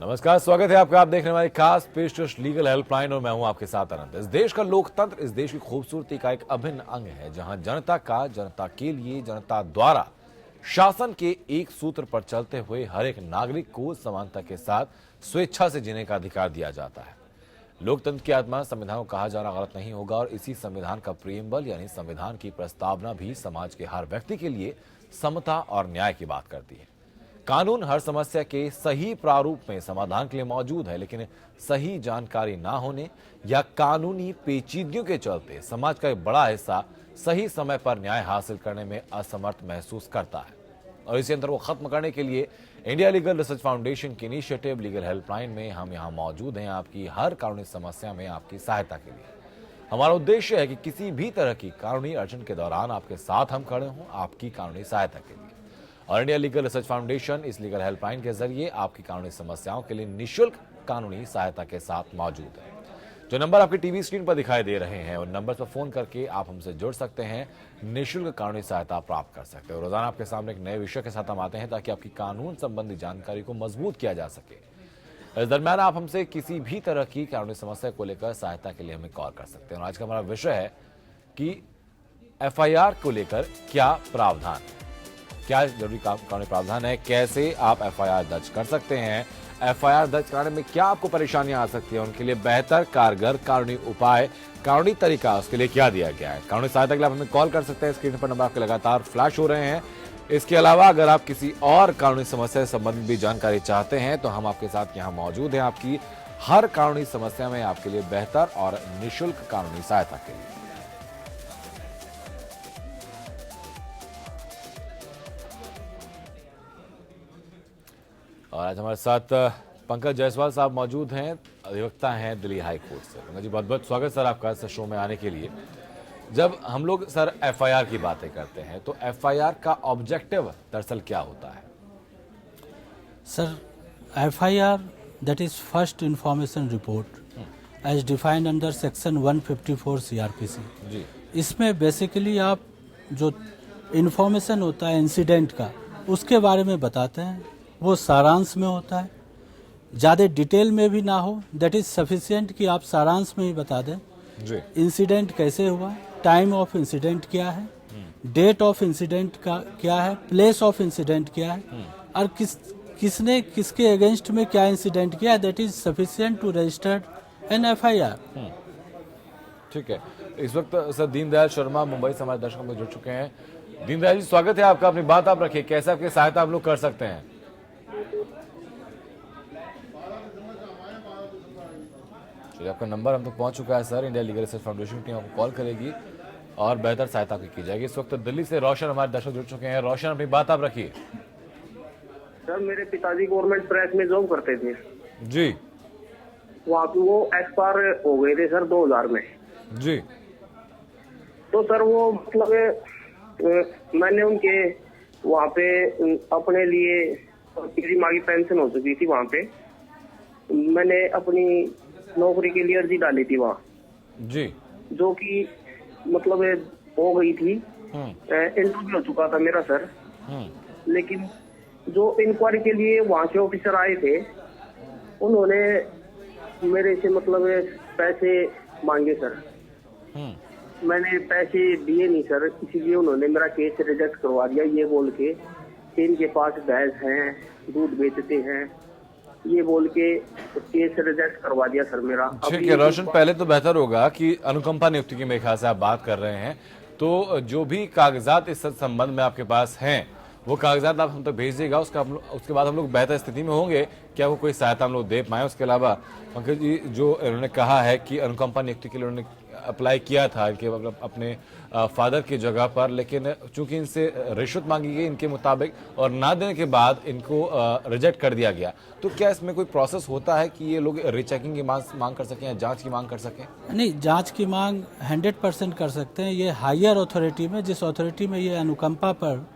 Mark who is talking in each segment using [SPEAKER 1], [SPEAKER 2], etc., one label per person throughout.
[SPEAKER 1] नमस्कार, स्वागत है आपका। आप देख रहे हैं हमारी खास पेशकश लीगल हेल्पलाइन और मैं हूं आपके साथ अनंत। इस देश का लोकतंत्र इस देश की खूबसूरती का एक अभिन्न अंग है, जहां जनता का जनता के लिए जनता द्वारा शासन के एक सूत्र पर चलते हुए हर एक नागरिक को समानता के साथ स्वेच्छा से जीने का अधिकार दिया जाता है। लोकतंत्र की आत्मा संविधान को कहा जाना गलत नहीं होगा और इसी संविधान का प्रियम्बल यानी संविधान की प्रस्तावना भी समाज के हर व्यक्ति के लिए समता और न्याय की बात करती है। कानून हर समस्या के सही प्रारूप में समाधान के लिए मौजूद है, लेकिन सही जानकारी ना होने या कानूनी पेचीदगियों के चलते समाज का एक बड़ा हिस्सा सही समय पर न्याय हासिल करने में असमर्थ महसूस करता है। और इसी अंतर को खत्म करने के लिए इंडिया लीगल रिसर्च फाउंडेशन की इनिशिएटिव लीगल हेल्पलाइन में हम यहाँ मौजूद हैं, आपकी हर कानूनी समस्या में आपकी सहायता के लिए। हमारा उद्देश्य है कि किसी भी तरह की कानूनी अड़चन के दौरान आपके साथ हम खड़े हों, आपकी कानूनी सहायता के लिए। और इंडिया लीगल रिसर्च फाउंडेशन इस लीगल हेल्पलाइन के जरिए आपकी कानूनी समस्याओं के लिए निःशुल्क कानूनी सहायता के साथ मौजूद है। जो नंबर आपकी टीवी स्क्रीन पर दिखाई दे रहे हैं उन नंबर पर फोन करके आप हमसे जुड़ सकते हैं, निःशुल्क कानूनी सहायता प्राप्त कर सकते हैं। रोजाना आपके सामने एक नए विषय के साथ हम आते हैं ताकि आपकी कानून संबंधी जानकारी को मजबूत किया जा सके। इस दरमियान आप हमसे किसी भी तरह की कानूनी समस्या को लेकर सहायता के लिए हमें कॉल कर सकते हैं। और आज का हमारा विषय है कि एफआईआर को लेकर क्या प्रावधान है, क्या जरूरी कानूनी प्रावधान है, कैसे आप एफआईआर दर्ज कर सकते हैं, एफआईआर दर्ज कराने में क्या आपको परेशानियां आ सकती है, उनके लिए बेहतर कारगर कानूनी उपाय, कानूनी तरीका उसके लिए क्या दिया गया है। कानूनी सहायता के लिए आप हमें कॉल कर सकते हैं। स्क्रीन पर नंबर आपके लगातार फ्लैश हो रहे हैं। इसके अलावा अगर आप किसी और कानूनी समस्या से संबंधित भी जानकारी चाहते हैं तो हम आपके साथ यहाँ मौजूद हैं, आपकी हर कानूनी समस्या में आपके लिए बेहतर और निःशुल्क कानूनी सहायता के लिए। और आज हमारे साथ पंकज जायसवाल साहब मौजूद हैं, अधिवक्ता हैं दिल्ली हाई कोर्ट से। पंकज जी, बहुत बहुत स्वागत सर आपका इस शो में आने के लिए। जब हम लोग सर एफआईआर की बातें करते हैं तो एफआईआर का ऑब्जेक्टिव दरअसल क्या होता है?
[SPEAKER 2] Sir, FIR that is first information report as defined under section 154 CrPC
[SPEAKER 1] ji.
[SPEAKER 2] इसमें बेसिकली आप जो इंफॉर्मेशन होता है इंसिडेंट का उसके बारे में बताते हैं। वो सारांश में होता है, ज़्यादा डिटेल में भी ना हो, दैट इज सफिशिएंट कि आप सारांश में ही बता दें
[SPEAKER 1] जी।
[SPEAKER 2] इंसिडेंट कैसे हुआ, टाइम ऑफ इंसिडेंट क्या है, डेट ऑफ इंसिडेंट का क्या है, प्लेस ऑफ इंसिडेंट क्या है और किसने किसके अगेंस्ट में क्या इंसिडेंट किया है, that is sufficient to registered an FIR.
[SPEAKER 1] ठीक है। इस वक्त सर दीनदयाल शर्मा मुंबई से हमारे दर्शकों में जुड़ चुके हैं। दीनदयाल जी, स्वागत है आपका। अपनी बात आप रखिए, कैसे आपकी सहायता हम लोग कर सकते हैं? आपका नंबर हम तक पहुंच चुका है sir. India legal research foundation team आपको कॉल करेगी और बेहतर सहायता की जाएगी। इस वक्त दिल्ली से रोशन हमारे दर्शक जुड़ चुके हैं। रोशन, अपनी बात आप रखिए।
[SPEAKER 3] सर, मेरे पिताजी गवर्नमेंट प्रेस में जॉब करते थे
[SPEAKER 1] जी।
[SPEAKER 3] वहाँ पे वो एक्सपायर हो गए थे सर 2000 में
[SPEAKER 1] जी।
[SPEAKER 3] तो सर वो मतलब मैंने उनके वहाँ पे अपने लिए मेरी माँ की पेंशन हो चुकी थी। वहाँ पे मैंने अपनी नौकरी के लिए अर्जी डाली थी वहाँ
[SPEAKER 1] जी,
[SPEAKER 3] जो कि मतलब हो गई थी। इंटरव्यू हो चुका था मेरा सर। लेकिन जो इंक्वायरी के लिए वहाँ के ऑफिसर आए थे उन्होंने मेरे से मतलब पैसे मांगे सर। मैंने पैसे दिए नहीं सर, इसीलिए उन्होंने मेरा केस रिजेक्ट करवा दिया, ये बोल के इनके पास भैंस हैं, दूध बेचते हैं, ये बोल के केस रिजेक्ट करवा दिया सर मेरा।
[SPEAKER 1] ठीक है रोशन, पहले तो बेहतर होगा कि अनुकंपा नियुक्ति की मेरे ख्याल से आप बात कर रहे हैं, तो जो भी कागजात इस संबंध में आपके पास हैं वो कागजात आप हम तक भेजिएगा। उसके बाद हम लोग बेहतर स्थिति में होंगे क्या वो कोई सहायता हम लोग दे पाए। उसके अलावा पंकज जी, जो उन्होंने कहा है कि अनुकंपा नियुक्ति के लिए उन्होंने अप्लाई किया था इनके अपने फादर की जगह पर, लेकिन चूंकि इनसे रिश्वत मांगी गई इनके मुताबिक और ना देने के बाद इनको रिजेक्ट कर दिया गया, तो क्या इसमें कोई प्रोसेस होता है कि ये लोग रीचेकिंग की मांग कर सकें या जांच की मांग कर सकें?
[SPEAKER 2] नहीं, जांच की मांग 100% कर सकते हैं। ये हायर अथॉरिटी में, जिस अथॉरिटी में ये अनुकंपा पर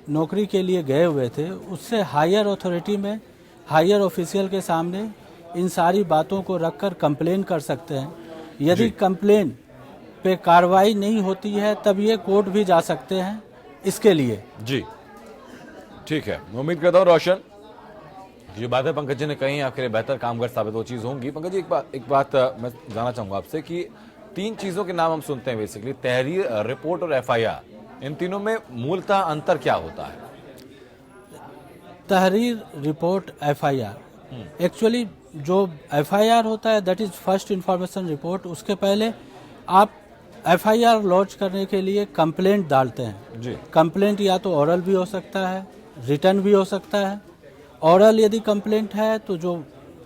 [SPEAKER 2] नौकरी के लिए गए हुए थे, उससे हायर अथॉरिटी में हायर ऑफिशियल के सामने इन सारी बातों को रखकर कंप्लेन कर सकते हैं। यदि कंप्लेन पे कार्रवाई नहीं होती है तब ये कोर्ट भी जा सकते हैं इसके लिए।
[SPEAKER 1] जी, ठीक है। उम्मीद करता हूँ रोशन जो बातें पंकज जी ने कही आपके लिए बेहतर कामगार साबित वो चीज़ होंगी। पंकज जी एक बात मैं जानना चाहूँगा आपसे कि 3 चीज़ों के नाम हम सुनते हैं बेसिकली, तहरीर, रिपोर्ट और FIR। इन तीनों में मूलतः अंतर क्या होता है?
[SPEAKER 2] तहरीर, रिपोर्ट, FIR। एक्चुअली जो FIR होता है that is first information report. उसके पहले आप FIR लॉन्च करने के लिए कंप्लेंट डालते हैं
[SPEAKER 1] जी।
[SPEAKER 2] कंप्लेंट या तो ओरल भी हो सकता है, रिटर्न भी हो सकता है। ओरल यदि कंप्लेंट है तो जो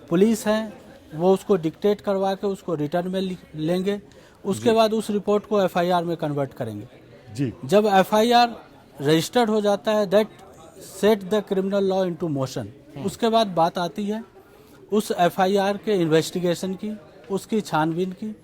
[SPEAKER 2] पुलिस है वो उसको डिक्टेट करवा के उसको रिटर्न में लेंगे, उसके बाद उस रिपोर्ट को FIR में कन्वर्ट करेंगे
[SPEAKER 1] जी।
[SPEAKER 2] जब FIR रजिस्टर्ड हो जाता है that set the criminal law into motion. उसके बाद बात आती है उस FIR के इन्वेस्टिगेशन की, उसकी छानबीन की,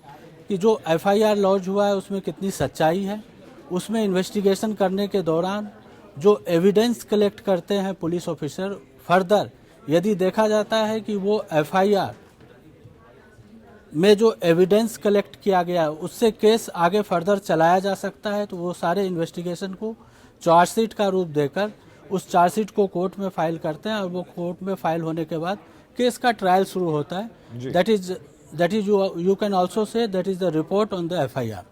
[SPEAKER 2] कि जो FIR लॉन्च हुआ है उसमें कितनी सच्चाई है। उसमें इन्वेस्टिगेशन करने के दौरान जो एविडेंस कलेक्ट करते हैं पुलिस ऑफिसर, फर्दर यदि देखा जाता है कि वो FIR में जो एविडेंस कलेक्ट किया गया है उससे केस आगे फर्दर चलाया जा सकता है, तो वो सारे इन्वेस्टिगेशन को चार्जशीट का रूप देकर उस चार्जशीट को कोर्ट में फाइल करते हैं और वो कोर्ट में फाइल होने के बाद केस का ट्रायल शुरू होता है। That is you can also say that is the report on the FIR।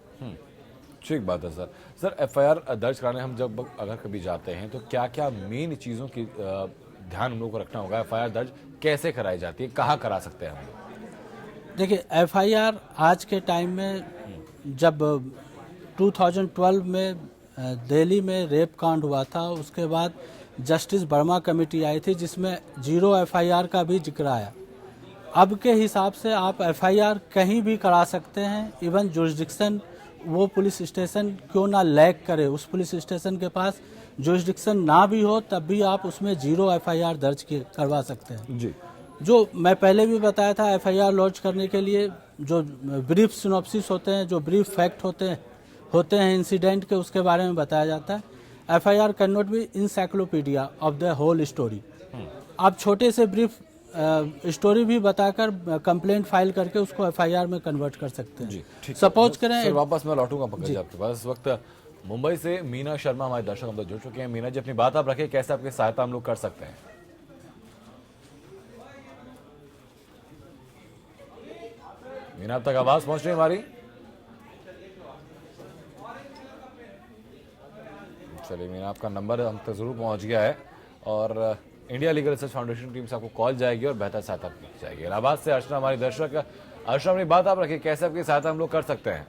[SPEAKER 1] ठीक बात है सर। सर FIR दर्ज कराने हम जब अगर कभी जाते हैं तो क्या क्या मेन चीज़ों की ध्यान हम लोग को रखना होगा? FIR दर्ज कैसे कराई जाती है, कहाँ करा सकते हैं हम लोग?
[SPEAKER 2] देखिए FIR आज के टाइम में, जब 2012 में दिल्ली में रेप कांड हुआ था, उसके बाद जस्टिस वर्मा कमेटी आई थी जिसमें 0 FIR का भी जिक्र आया। अब के हिसाब से आप FIR कहीं भी करा सकते हैं, इवन जुरिस्डिक्शन वो पुलिस स्टेशन क्यों ना लैग करे, उस पुलिस स्टेशन के पास जुरिस्डिक्शन ना भी हो तब भी आप उसमें 0 FIR दर्ज करवा सकते हैं।
[SPEAKER 1] जी।
[SPEAKER 2] जो मैं पहले भी बताया था, FIR लॉन्च करने के लिए जो ब्रीफ सिनॉप्सिस होते हैं, जो ब्रीफ फैक्ट होते हैं इंसिडेंट के, उसके बारे में बताया जाता है। FIR can not be encyclopedia of the whole story. आप छोटे से ब्रीफ स्टोरी भी बताकर कंप्लेंट फाइल करके उसको FIR में कन्वर्ट कर सकते हैं।
[SPEAKER 1] जी, ठीक।
[SPEAKER 2] सपोज करें
[SPEAKER 1] सर वापस मैं लौटूंगा पंकज जी आपके पास। इस वक्त मुंबई से मीना शर्मा हमारे दर्शक हम लोग जुड़ चुके हैं। मीना जी अपनी बात आप रखें, कैसे आपकी सहायता हम लोग कर सकते हैं? मीना अब तक आवाज पहुंच रही है हमारी? चलिए मीना, आपका नंबर हम तक जरूर पहुंच गया है और India legal research foundation team से आपको कॉल जाएगी और बेहतर सहायता की जाएगी। इलाहाबाद से अर्चना हमारी दर्शक। अर्चना अपनी बात आप रखिए, कैसे आपकी सहायता हम लोग कर सकते हैं?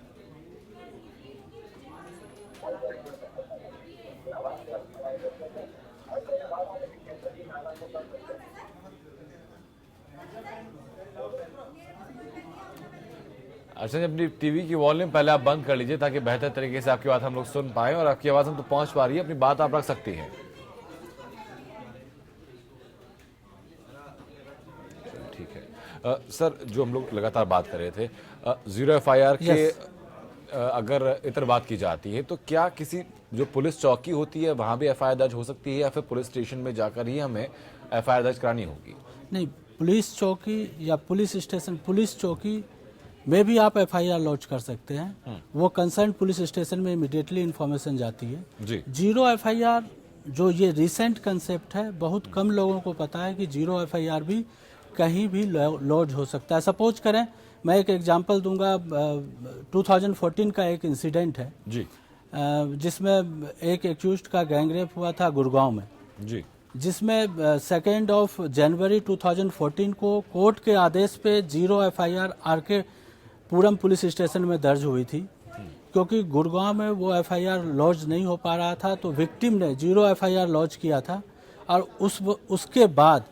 [SPEAKER 1] अच्छा, अपनी टीवी की वॉल्यूम पहले आप बंद कर लीजिए ताकि बेहतर तरीके से आपकी बात हम लोग सुन पाए, और आपकी आवाज हम तो पहुंच पा रही है, अपनी बात आप रख सकती हैं। ठीक है। सर, जो हम लोग लगातार बात कर रहे थे 0 FIR के अगर इतर बात की जाती है तो क्या किसी जो पुलिस चौकी होती है वहां भी FIR दर्ज हो सकती है या फिर पुलिस स्टेशन में जाकर ही हमें FIR दर्ज करानी होगी?
[SPEAKER 2] नहीं, पुलिस चौकी या पुलिस स्टेशन, पुलिस चौकी में भी आप FIR लॉन्च कर सकते हैं। वो कंसर्न पुलिस स्टेशन में इमीडिएटली इन्फॉर्मेशन जाती है
[SPEAKER 1] जी।
[SPEAKER 2] 0 FIR जो ये रिसेंट कंसेप्ट है, बहुत कम लोगों को पता है कि 0 FIR भी कहीं भी लॉन्च हो सकता है। सपोज करें, मैं एक एग्जांपल दूंगा, 2014 का एक इंसिडेंट है
[SPEAKER 1] जी,
[SPEAKER 2] जिसमें एक एक्यूज्ड का गैंगरेप हुआ था गुड़गांव में
[SPEAKER 1] जी,
[SPEAKER 2] जिसमें 2 जनवरी 2014 को कोर्ट के आदेश पे 0 FIR RK पूरम पुलिस स्टेशन में दर्ज हुई थी। क्योंकि गुड़गांव में वो FIR लॉन्च नहीं हो पा रहा था तो विक्टिम ने 0 FIR लॉन्च किया था और उसके बाद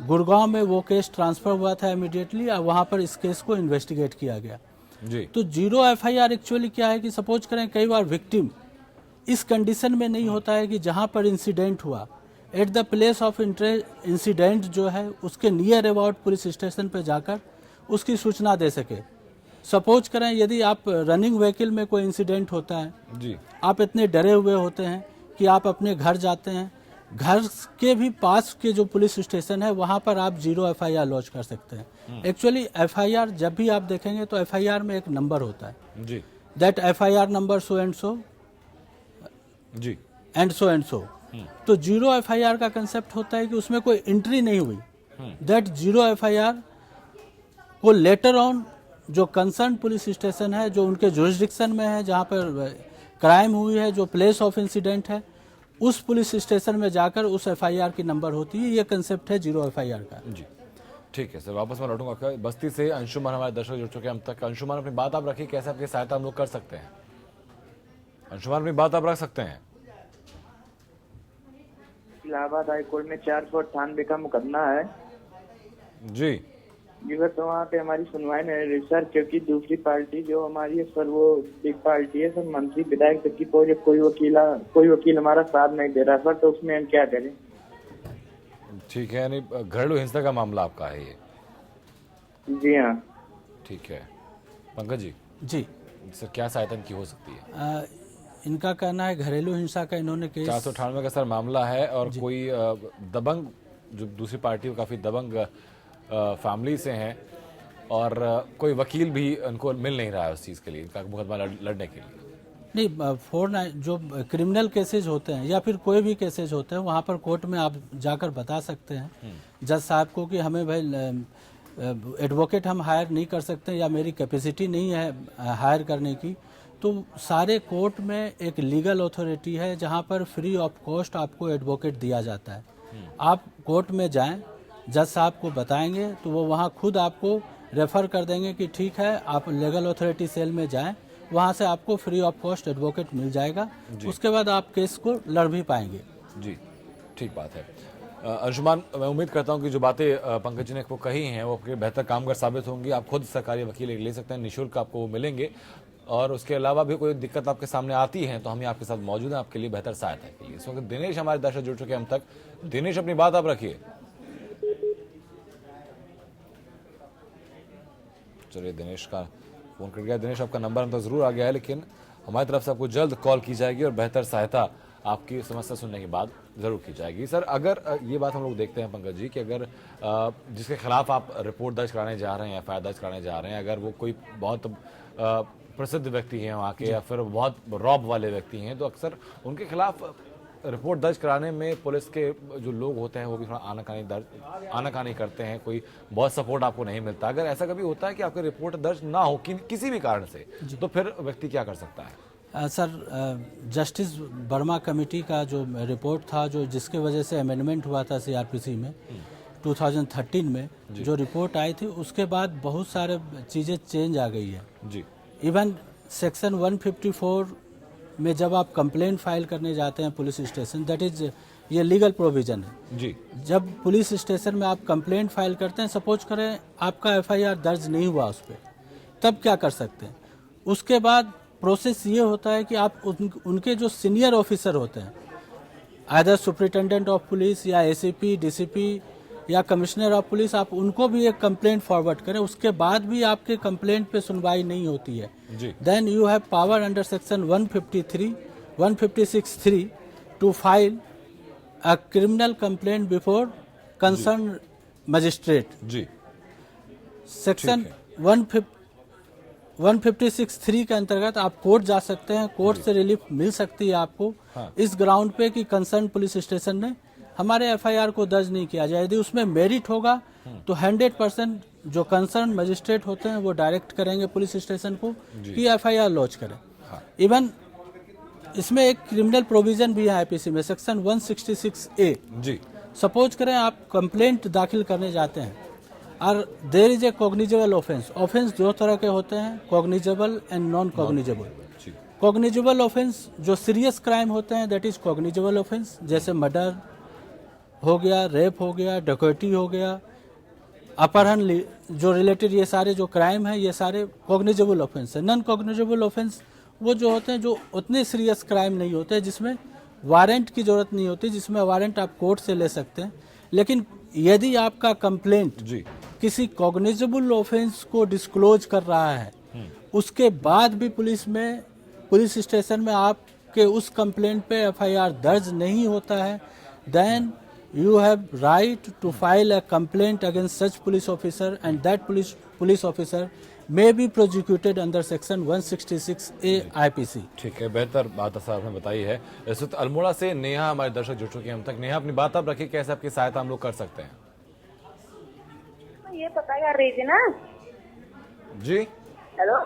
[SPEAKER 2] गुड़गांव में वो केस ट्रांसफर हुआ था इमीडिएटली और वहाँ पर इस केस को इन्वेस्टिगेट किया गया
[SPEAKER 1] जी।
[SPEAKER 2] तो 0 FIR एक्चुअली क्या है कि सपोज करें कई बार विक्टिम इस कंडीशन में नहीं होता है कि जहाँ पर इंसिडेंट हुआ at the place of incident जो है उसके नियर अबाउट पुलिस स्टेशन पर जाकर उसकी सूचना दे सके। सपोज करें यदि आप रनिंग व्हीकल में कोई इंसिडेंट होता है
[SPEAKER 1] जी,
[SPEAKER 2] आप इतने डरे हुए होते हैं कि आप अपने घर जाते हैं, घर के भी पास के जो पुलिस स्टेशन है वहां पर आप 0 FIR लॉन्च कर सकते हैं। एक्चुअली FIR जब भी आप देखेंगे तो FIR में एक नंबर होता है
[SPEAKER 1] जी,
[SPEAKER 2] that FIR number so and so
[SPEAKER 1] जी,
[SPEAKER 2] एंड सो एंड सो। तो 0 FIR का कंसेप्ट होता है कि उसमें कोई एंट्री नहीं हुई, दैट 0 FIR को लेटर ऑन जो कंसर्न पुलिस स्टेशन है, जो उनके जुरिस्डिक्शन में है, जहाँ पर क्राइम हुई है, जो प्लेस ऑफ इंसिडेंट है, उस पुलिस स्टेशन में जाकर उस FIR की नंबर होती है। ये कंसेप्ट है 0 FIR का।
[SPEAKER 1] जी ठीक है सर, वापस मैं लौटूंगा। बस्ती से अंशुमान हमारे दर्शक जुड़ चुके हैं हम तक। अंशुमान, अपनी बात आप रखिए, कैसे आपकी सहायता हम लोग कर सकते हैं? अंशुमान, अपनी बात आप रख सकते हैं।
[SPEAKER 4] इलाहाबाद हाई कोर्ट में 498 का मुकदमा है
[SPEAKER 1] जी
[SPEAKER 4] जिधर तो वहाँ पे हमारी सुनवाई नहीं रही सर, क्योंकि दूसरी पार्टी जो हमारी है सर वो बिग पार्टी है सर, मंत्री विधायक तक की कोई वकील हमारा साथ नहीं दे रहा सर, तो उसमें हम क्या करें?
[SPEAKER 1] ठीक है, यानी घरेलू हिंसा का मामला आपका है ये?
[SPEAKER 4] जी हाँ।
[SPEAKER 1] ठीक है, पंकज जी।
[SPEAKER 2] जी
[SPEAKER 1] सर, क्या सहायता इनकी हो सकती है?
[SPEAKER 2] इनका कहना है घरेलू हिंसा का इन्होंने केस
[SPEAKER 1] 498 का सर मामला है, और कोई दबंग, जो दूसरी पार्टी वो काफ़ी दबंग फैमिली से हैं, और कोई वकील भी उनको मिल नहीं रहा है उस चीज़ के लिए, इनका मुकदमा लड़ने के लिए।
[SPEAKER 2] नहीं, 49 जो क्रिमिनल केसेज होते हैं या फिर कोई भी केसेज होते हैं, वहाँ पर कोर्ट में आप जाकर बता सकते हैं जज साहब को कि हमें भाई एडवोकेट हम हायर नहीं कर सकते या मेरी कैपेसिटी नहीं है हायर करने की। तो सारे कोर्ट में एक लीगल अथॉरिटी है जहाँ पर फ्री ऑफ कॉस्ट आपको एडवोकेट दिया जाता है। आप कोर्ट में जाएं, जज साहब को बताएंगे तो वो वहाँ खुद आपको रेफर कर देंगे कि ठीक है आप लीगल अथॉरिटी सेल में जाएं, वहाँ से आपको फ्री ऑफ कॉस्ट एडवोकेट मिल जाएगा। उसके बाद आप केस को लड़ भी पाएंगे।
[SPEAKER 1] जी ठीक बात है। अंशुमान, मैं उम्मीद करता हूँ कि जो बातें पंकज जी ने आपको कही हैं वो आपके बेहतर कामगार साबित होंगी। आप खुद सरकारी वकील ले सकते हैं, निःशुल्क आपको वो मिलेंगे, और उसके अलावा भी कोई दिक्कत आपके सामने आती है तो हम आपके साथ मौजूद हैं आपके लिए बेहतर सहायता के लिए। इस वक्त दिनेश हमारे दर्शक जुड़ चुके हैं हम तक। दिनेश, अपनी बात आप रखिए। चलिए, दिनेश का फोन कट गया। दिनेश, आपका नंबर हम तक जरूर आ गया है, लेकिन हमारी तरफ से आपको जल्द कॉल की जाएगी और बेहतर सहायता आपकी समस्या सुनने के बाद जरूर की जाएगी। सर, अगर ये बात हम लोग देखते हैं पंकज जी कि अगर जिसके खिलाफ आप रिपोर्ट दर्ज कराने जा रहे हैं, FIR दर्ज कराने जा रहे हैं, अगर वो कोई बहुत प्रसिद्ध व्यक्ति हैं वहाँ के, या फिर बहुत रॉब वाले व्यक्ति हैं, तो अक्सर उनके खिलाफ रिपोर्ट दर्ज कराने में पुलिस के जो लोग होते हैं वो भी थोड़ा आनाकानी करते हैं, कोई बहुत सपोर्ट आपको नहीं मिलता। अगर ऐसा कभी होता है कि आपकी रिपोर्ट दर्ज ना हो किसी भी कारण से, तो फिर व्यक्ति क्या कर सकता है?
[SPEAKER 2] सर, जस्टिस वर्मा कमेटी का जो रिपोर्ट था, जो जिसके वजह से अमेंडमेंट हुआ था CRPC में 2013 में, जो रिपोर्ट आई थी, उसके बाद बहुत सारे चीज़ें चेंज आ गई है
[SPEAKER 1] जी।
[SPEAKER 2] इवन सेक्शन 154 में जब आप कंप्लेंट फाइल करने जाते हैं पुलिस स्टेशन, दैट इज ये लीगल प्रोविजन है
[SPEAKER 1] जी।
[SPEAKER 2] जब पुलिस स्टेशन में आप कंप्लेंट फाइल करते हैं, सपोज करें आपका FIR दर्ज नहीं हुआ उस पर, तब क्या कर सकते हैं? उसके बाद प्रोसेस ये होता है कि आप उनके जो सीनियर ऑफिसर होते हैं, आइदर सुपरिटेंडेंट ऑफ पुलिस या ACP, DCP या कमिश्नर ऑफ पुलिस, आप उनको भी एक कंप्लेंट फॉरवर्ड करें। उसके बाद भी आपके कंप्लेंट पे सुनवाई नहीं होती है, then you have power under section 156(3) to file a criminal complaint before concern magistrate.
[SPEAKER 1] जी।
[SPEAKER 2] सेक्शन 156(3) के अंतर्गत आप कोर्ट जा सकते हैं, कोर्ट से रिलीफ मिल सकती है आपको इस ग्राउंड पे कि कंसर्न पुलिस स्टेशन ने हमारे FIR को दर्ज नहीं किया जाए। यदि उसमें मेरिट होगा तो 100% जो कंसर्न मजिस्ट्रेट होते हैं वो डायरेक्ट करेंगे पुलिस स्टेशन को कि FIR लॉन्च करें। इवन इसमें एक क्रिमिनल प्रोविजन भी है IPC में, सेक्शन 166A।
[SPEAKER 1] जी।
[SPEAKER 2] सपोज करें आप कंप्लेंट दाखिल करने जाते हैं और there is a cognizable offence. Offence दो तरह के होते हैं, cognizable and non cognizable. Cognizable offence जो सीरियस क्राइम होते हैं, दैट इज कॉग्निजेबल ऑफेंस, जैसे मर्डर हो गया, रेप हो गया, डकैती हो गया, अपहरण जो रिलेटेड, ये सारे जो क्राइम है ये सारे कॉग्निजेबल ऑफेंस है। नॉन कॉग्निजेबल ऑफेंस वो जो होते हैं जो उतने सीरियस क्राइम नहीं होते, जिसमें वारंट की जरूरत नहीं होती, जिसमें वारंट आप कोर्ट से ले सकते हैं। लेकिन यदि आपका कंप्लेंट किसी कॉग्निजेबल ऑफेंस को डिस्क्लोज कर रहा है, उसके बाद भी पुलिस स्टेशन में आपके उस कंप्लेंट पे FIR दर्ज नहीं होता है, then you have right to file a complaint against such police officer, and that police officer may be prosecuted under section 166A IPC।
[SPEAKER 1] ठीक है, बेहतर बात सर आपने बताई है। इस वक्त अल्मोड़ा से नेहा हमारे दर्शक जुड़ चुके हैं हम तक। नेहा, अपनी बात आप रखिए, कैसे आपकी सहायता हम लोग कर सकते हैं?
[SPEAKER 5] ये पता कर रही थी ना।
[SPEAKER 1] जी
[SPEAKER 5] हेलो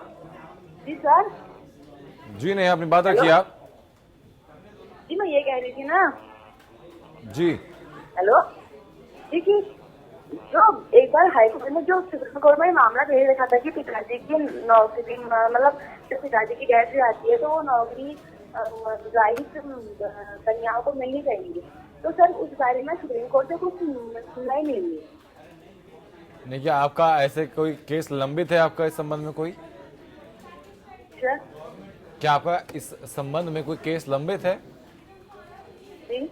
[SPEAKER 5] जी सर।
[SPEAKER 1] जी नहीं, अपनी बात रखिए आप।
[SPEAKER 5] जी मैं ये कह रही थी ना।
[SPEAKER 1] जी
[SPEAKER 5] हेलो जी कि जो एक बार हाईकोर्ट में जो सुप्रीम कोर्ट में मामला भेज रखा था कि पिताजी की नौकरी मतलब जब पिताजी की डेथ जाती है तो वो नौकरी विवाहित कन्याओं को मिलनी चाहिए, तो सर उस बारे में सुप्रीम कोर्ट से कुछ सुनना ही नहीं हुई।
[SPEAKER 1] नहीं, क्या आपका ऐसे कोई केस लंबित है आपका इस संबंध में कोई?
[SPEAKER 5] सर
[SPEAKER 1] क्या आपका इस संबंध में कोई केस लंबित है?
[SPEAKER 5] जी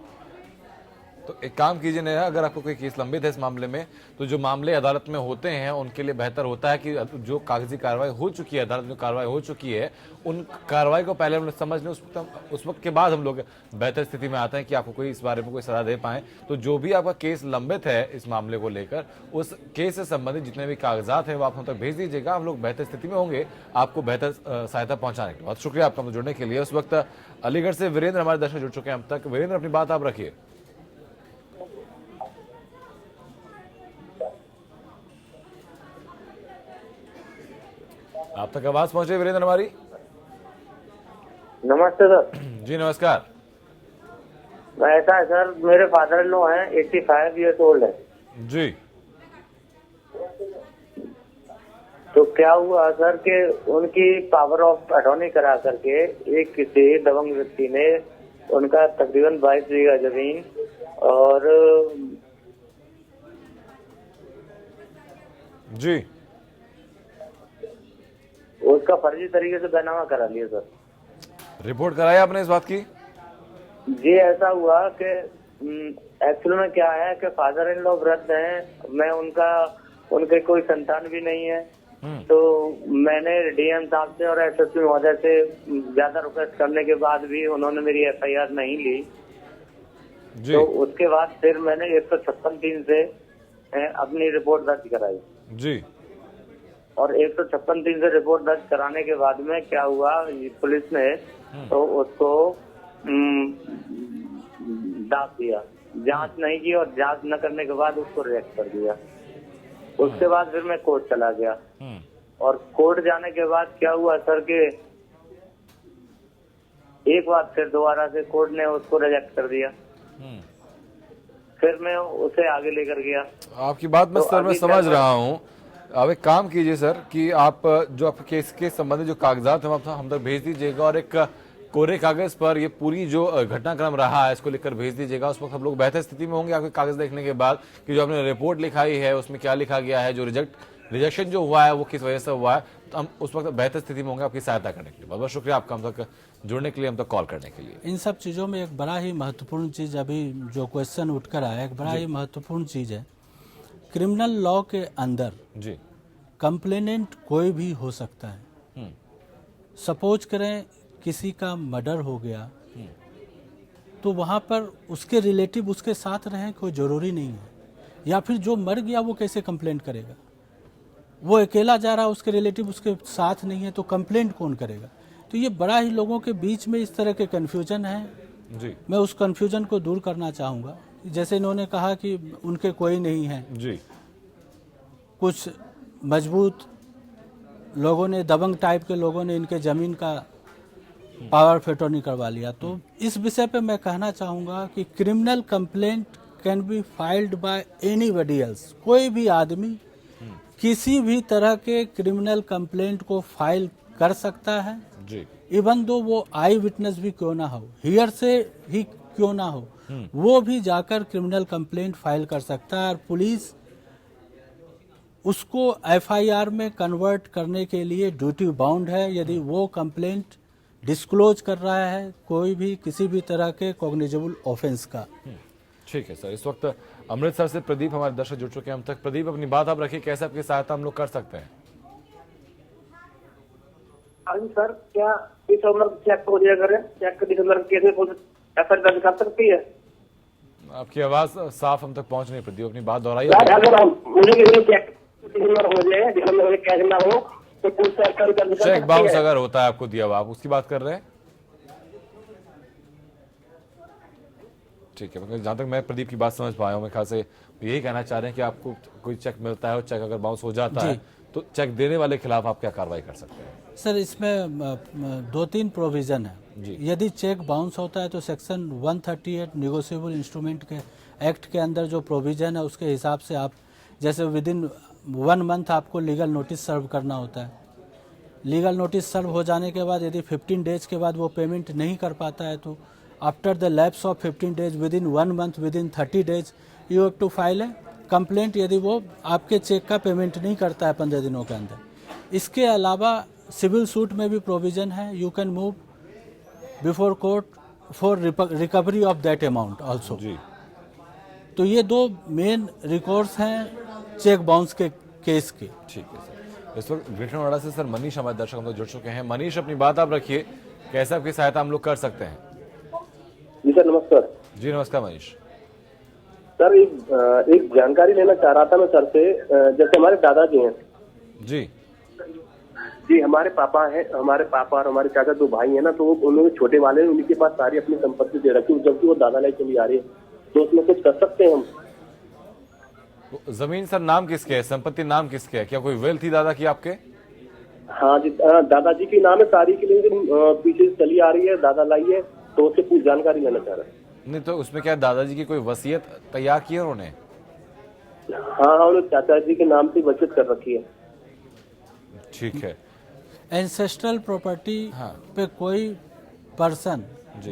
[SPEAKER 1] तो एक काम कीजिए नेहा, अगर आपको कोई केस लंबित है इस मामले में, तो जो मामले अदालत में होते हैं उनके लिए बेहतर होता है कि जो कागजी कार्रवाई हो चुकी है, अदालत में कार्रवाई हो चुकी है, उन कार्रवाई को पहले हम लोग समझ लें, उस वक्त के बाद हम लोग बेहतर स्थिति में आते हैं कि आपको कोई इस बारे में कोई सलाह दे पाए। तो जो भी आपका केस लंबित है इस मामले को लेकर, उस केस से संबंधित जितने भी कागजात हैं वो आप हम तक भेज दीजिएगा। हम लोग बेहतर स्थिति में होंगे आपको बेहतर सहायता पहुंचाने के। बहुत शुक्रिया आपका जुड़ने के लिए। उस वक्त अलीगढ़ से वीरेंद्र हमारे दर्शक जुड़ चुके हैं अब तक। वीरेंद्र, अपनी बात आप रखिए। आप तक आवाज पहुंचे वीरेंद्र हमारी?
[SPEAKER 6] नमस्ते सर।
[SPEAKER 1] जी नमस्कार।
[SPEAKER 6] ऐसा है सर, मेरे फादर इन लॉ हैं, 85 ईयर्स ओल्ड है।
[SPEAKER 1] जी
[SPEAKER 6] तो क्या हुआ सर कि उनकी पावर ऑफ अटॉर्नी करा करके एक किसी दबंग व्यक्ति ने उनका तकरीबन 22 बीघा जमीन और
[SPEAKER 1] जी
[SPEAKER 6] उसका फर्जी तरीके से बैनामा करा लिया सर।
[SPEAKER 1] रिपोर्ट कराई आपने इस बात की?
[SPEAKER 6] जी ऐसा हुआ कि एक्चुअल में क्या है कि फादर इन लॉ वृद्ध हैं, मैं उनके कोई संतान भी नहीं है। तो मैंने डीएम साहब से और एसएसपी महोदय से ज्यादा रिक्वेस्ट करने के बाद भी उन्होंने मेरी एफआईआर नहीं ली।
[SPEAKER 1] जी।
[SPEAKER 6] तो उसके बाद फिर मैंने 156(3) से अपनी रिपोर्ट दर्ज कराई।
[SPEAKER 1] जी।
[SPEAKER 6] और 156(3) से रिपोर्ट दर्ज कराने के बाद में क्या हुआ, पुलिस ने तो उसको दाब दिया, जांच नहीं की और जांच न करने के बाद उसको रिजेक्ट कर दिया। उसके बाद फिर मैं कोर्ट चला गया और कोर्ट जाने के बाद क्या हुआ सर कि एक बार फिर दोबारा से कोर्ट ने उसको रिजेक्ट कर दिया। फिर मैं उसे आगे लेकर गया।
[SPEAKER 1] आपकी बात मैं
[SPEAKER 6] तो
[SPEAKER 1] सर मैं
[SPEAKER 6] अभी
[SPEAKER 1] समझ
[SPEAKER 6] क्या-
[SPEAKER 1] रहा हूँ। अब एक काम कीजिए सर कि आप जो आपके केस के संबंधित जो कागजात हैं आप हम तक भेज दीजिएगा और एक कोरे कागज पर ये पूरी जो घटनाक्रम रहा है इसको लिखकर भेज दीजिएगा। उस वक्त हम लोग बेहतर स्थिति में होंगे आपके कागज देखने के बाद कि जो आपने रिपोर्ट लिखाई है उसमें क्या लिखा गया है, जो रिजेक्शन जो हुआ है वो किस वजह से हुआ है, तो हम उस वक्त बेहतर स्थिति में होंगे आपकी सहायता करने के लिए। बहुत बहुत शुक्रिया आपका हम तक जुड़ने के लिए, हम तक कॉल करने के लिए।
[SPEAKER 2] इन सब चीज़ों में एक बड़ा ही महत्वपूर्ण चीज़ अभी जो क्वेश्चन उठकर आया, एक बड़ा ही महत्वपूर्ण चीज़ है। क्रिमिनल लॉ के अंदर
[SPEAKER 1] जी
[SPEAKER 2] कंप्लेनेंट कोई भी हो सकता है। सपोज करें किसी का मर्डर हो गया तो वहाँ पर उसके रिलेटिव उसके साथ रहें कोई ज़रूरी नहीं है, या फिर जो मर गया वो कैसे कंप्लेंट करेगा? वो अकेला जा रहा है, उसके रिलेटिव उसके साथ नहीं है, तो कंप्लेंट कौन करेगा? तो ये बड़ा ही लोगों के बीच में इस तरह के कन्फ्यूजन है।
[SPEAKER 1] जी
[SPEAKER 2] मैं उस कन्फ्यूजन को दूर करना चाहूँगा। जैसे इन्होंने कहा कि उनके कोई नहीं है,
[SPEAKER 1] जी
[SPEAKER 2] कुछ मजबूत लोगों ने, दबंग टाइप के लोगों ने इनके ज़मीन का पावर ऑफ अटॉर्नी करवा लिया। तो इस विषय पे मैं कहना चाहूँगा कि criminal complaint can be filed by anybody else. कोई भी आदमी किसी भी तरह के क्रिमिनल कंप्लेंट को फाइल कर सकता है,
[SPEAKER 1] जी
[SPEAKER 2] इवन दो वो आई विटनेस भी क्यों ना हो, हियर से ही क्यों ना हो, वो भी जाकर क्रिमिनल कंप्लेंट फाइल कर सकता है और पुलिस उसको एफआईआर में कन्वर्ट करने के लिए ड्यूटी बाउंड है यदि वो कंप्लेंट डिस्क्लोज कर रहा है कोई भी किसी भी तरह के कॉग्निजेबल ऑफेंस का।
[SPEAKER 1] ठीक है सर। इस वक्त अमृतसर से प्रदीप हमारे दर्शक जुड़ चुके हैं हम तक। प्रदीप, अपनी बात आप रखिए, कैसे आपकी सहायता हम लोग कर सकते हैं?
[SPEAKER 3] हाँ जी सर, क्या इस उम्र चेक हो जाएगा? चेक दिसंबर कैसे एफआईआर दर्ज कर सकती है?
[SPEAKER 1] आपकी आवाज साफ हम तक पहुंच नहीं। प्रदीप, अपनी बात दोहराइए।
[SPEAKER 3] अगर मुझे किसी चेक दिसंबर हो जाए, दिसंबर में कैश ना हो तो पुलिस एफआईआर दर्ज कर
[SPEAKER 1] चेक
[SPEAKER 3] सकती
[SPEAKER 1] बाउंस
[SPEAKER 3] है।
[SPEAKER 1] अगर होता है आपको दिया हुआ, आप उसकी बात कर रहे हैं? ठीक है, मतलब जहाँ तक मैं प्रदीप की बात समझ पाया हूँ, मेरे ख्याल से यही कहना चाह रहे हैं कि आपको कोई चेक मिलता है और चेक अगर बाउंस हो जाता है तो चेक देने वाले के खिलाफ आप क्या कार्रवाई कर सकते हैं?
[SPEAKER 2] सर इसमें 2-3 प्रोविज़न है। यदि चेक बाउंस होता है तो सेक्शन 138 निगोशिएबल इंस्ट्रूमेंट के एक्ट के अंदर जो प्रोविज़न है उसके हिसाब से आप जैसे विदिन 1 मंथ आपको लीगल नोटिस सर्व करना होता है। लीगल नोटिस सर्व हो जाने के बाद यदि 15 डेज के बाद वो पेमेंट नहीं कर पाता है तो after the lapse of 15 days within 1 month within 30 days you have to file a complaint यदि वो आपके चेक का पेमेंट नहीं करता है 15 दिनों के अंदर। इसके अलावा सिविल सूट में भी प्रोविज़न है, you can move before court for recovery of that amount also. तो ये 2 मेन रिकॉर्ड्स हैं चेक बाउंस के केस के।
[SPEAKER 1] ठीक है सर, इस वक्त ग्रेटर नोएडा से सर मनीष हमारे दर्शक हम लोग जुड़ चुके हैं। मनीष, अपनी बात आप रखिए, कैसे आपकी सहायता हम लोग कर सकते हैं?
[SPEAKER 7] जी सर, नमस्कार।
[SPEAKER 1] जी नमस्कार मनीष।
[SPEAKER 7] सर एक जानकारी लेना चाह रहा था मैं सर से। जैसे हमारे दादाजी हैं जी, हमारे पापा और हमारे चाचा 2 भाई हैं ना, तो उन्होंने छोटे वाले हैं, उन्हीं के पास सारी अपनी संपत्ति दे रखी, जबकि वो दादा लाई चली आ रही है, तो उसमें कुछ कर सकते हैं हम?
[SPEAKER 1] जमीन सर नाम किसके है, संपत्ति नाम किसके है? क्या कोई वेल थी दादा की आपके?
[SPEAKER 7] हाँ जी, दादाजी की नाम है सारी की, लेकिन पीछे से चली आ रही है, दादा लाई है, तो उससे कुछ जानकारी लेना चाह रहा है।
[SPEAKER 1] नहीं तो उसमें क्या दादाजी की कोई वसीयत तैयार की है उन्होंने?
[SPEAKER 7] हाँ, उन्होंने चाचा जी के नाम से बचत कर रखी है।
[SPEAKER 1] ठीक है।
[SPEAKER 2] एंसेस्ट्रल प्रॉपर्टी पे कोई पर्सन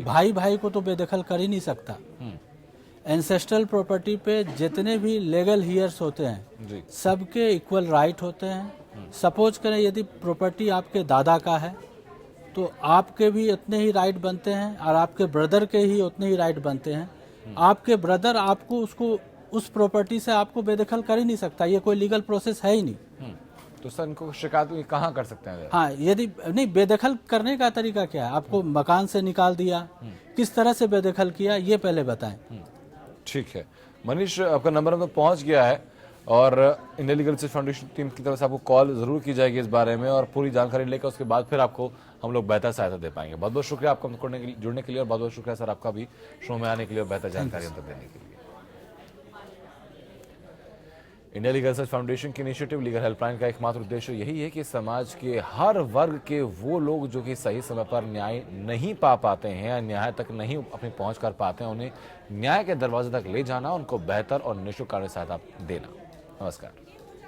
[SPEAKER 2] भाई को तो बेदखल कर ही नहीं सकता। एंसेस्ट्रल प्रॉपर्टी पे जितने भी लीगल हियर्स होते हैं सबके इक्वल राइट होते हैं। सपोज करें यदि प्रॉपर्टी आपके दादा का है तो आपके भी उतने ही राइट बनते हैं और आपके ब्रदर के ही उतने ही राइट बनते हैं। आपके ब्रदर आपको उसको उस प्रॉपर्टी से आपको बेदखल कर ही नहीं सकता, ये कोई लीगल प्रोसेस है ही नहीं।
[SPEAKER 1] तो सर इनको शिकायत कहाँ कर सकते हैं?
[SPEAKER 2] हाँ, यदि नहीं बेदखल करने का तरीका क्या है? आपको मकान से निकाल दिया, किस तरह से बेदखल किया, ये पहले बताएं।
[SPEAKER 1] ठीक है मनीष, आपका नंबर हम तक पहुंच गया है और Indian legal research foundation team की तरफ से आपको कॉल जरूर की जाएगी इस बारे में, और पूरी जानकारी लेकर उसके बाद फिर आपको हम लोग बेहतर सहायता दे पाएंगे। बहुत बहुत शुक्रिया आपको जुड़ने के लिए, और बहुत बहुत शुक्रिया सर आपका भी शो में आने के लिए और बेहतर जानकारी हम तक देने के लिए। इंडिया लीगल रिसर्च फाउंडेशन की इनिशिएटिव लीगल हेल्पलाइन का एकमात्र उद्देश्य यही है कि समाज के हर वर्ग के वो लोग जो कि सही समय पर न्याय नहीं पा पाते हैं या न्याय तक नहीं अपनी पहुंच कर पाते हैं, उन्हें न्याय के दरवाजे तक ले जाना, उनको बेहतर और निःशुल्क कानूनी सहायता देना। नमस्कार।